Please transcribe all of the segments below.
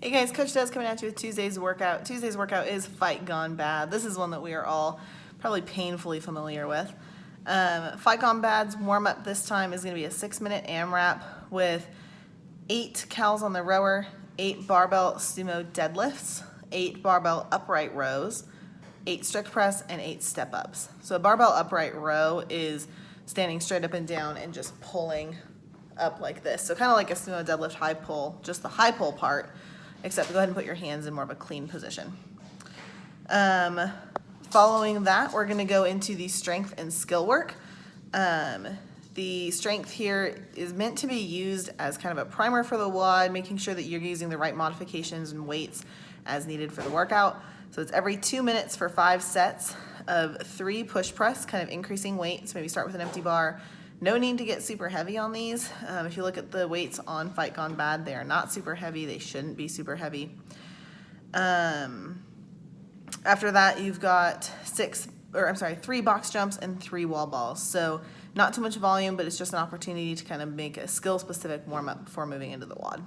Hey guys, Coach Des coming at you with Tuesday's workout. Tuesday's workout is Fight Gone Bad. This is one that we are all probably painfully familiar with. Fight Gone Bad's warm-up this time is going to be a 6-minute AMRAP with 8 cals on the rower, 8 barbell sumo deadlifts, 8 barbell upright rows, 8 strict press, and 8 step-ups. So a barbell upright row is standing straight up and down and just pulling up like this. So kind of like a sumo deadlift high pull, just the high pull part, except go ahead and put your hands in more of a clean position. Following that, we're going to go into the strength and skill work. The strength here is meant to be used as kind of a primer for the WOD, making sure that you're using the right modifications and weights as needed for the workout. So it's every 2 minutes for 5 sets of 3 push press, kind of increasing weight. So maybe start with an empty bar. No need to get super heavy on these. If you look at the weights on Fight Gone Bad, they are not super heavy. They shouldn't be super heavy. After that, you've got 3 box jumps and 3 wall balls. So not too much volume, but it's just an opportunity to kind of make a skill-specific warm-up before moving into the WOD.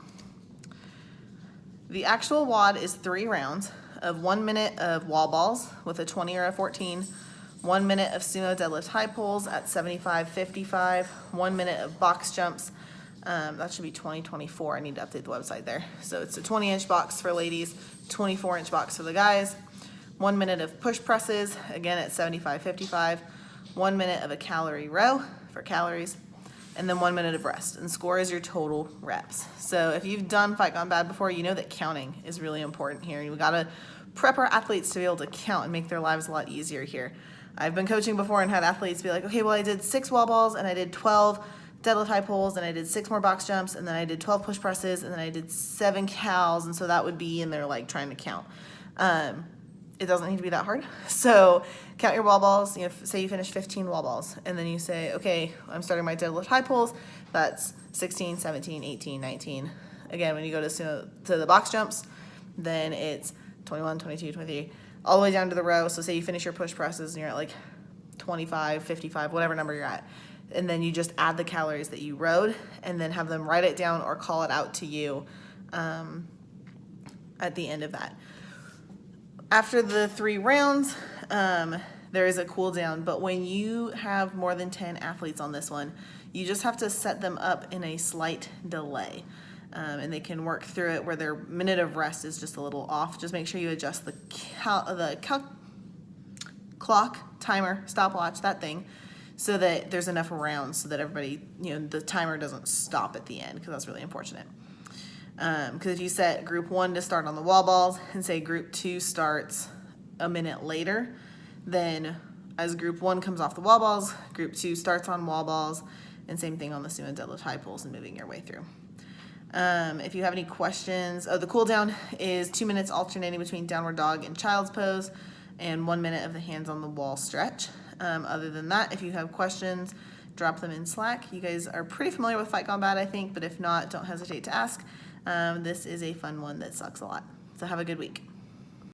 The actual WOD is 3 rounds of 1 minute of wall balls with a 20 or a 14, 1 minute of sumo deadlift high pulls at 75, 55, 1 minute of box jumps. That should be 20, 24. I need to update the website there. So it's a 20-inch box for ladies, 24-inch box for the guys. 1 minute of push presses, again at 75, 55. 1 minute of a calorie row for calories. And then 1 minute of rest. And score is your total reps. So if you've done Fight Gone Bad before, you know that counting is really important here. You've got to prep our athletes to be able to count and make their lives a lot easier here. I've been coaching before and had athletes be like, okay, well, I did 6 wall balls and I did 12 deadlift high pulls and I did 6 more box jumps and then I did 12 push presses and then I did 7 cals, and so that would be, and they're like trying to count. It doesn't need to be that hard. So count your wall balls. You know, say you finish 15 wall balls and then you say, okay, I'm starting my deadlift high pulls. That's 16, 17, 18, 19. Again, when you go to the box jumps, then it's 21, 22, 23, all the way down to the row. So say you finish your push presses and you're at like 25, 55, whatever number you're at. And then you just add the calories that you rode and then have them write it down or call it out to you at the end of that. After the 3 rounds, there is a cool down, but when you have more than 10 athletes on this one, you just have to set them up in a slight delay. And they can work through it where their minute of rest is just a little off. Just make sure you adjust the clock, timer, stopwatch, that thing, so that there's enough rounds so that everybody, you know, the timer doesn't stop at the end, because that's really unfortunate. Because if you set group 1 to start on the wall balls and say group 2 starts a minute later, then as group 1 comes off the wall balls, group 2 starts on wall balls, and same thing on the sumo deadlift high pulls and moving your way through. If you have any questions, the cool down is 2 minutes alternating between downward dog and child's pose and 1 minute of the hands on the wall stretch. Other than that, if you have questions, drop them in Slack. You guys are pretty familiar with Fight Gone Bad, I think, but if not, don't hesitate to ask. This is a fun one that sucks a lot. So have a good week.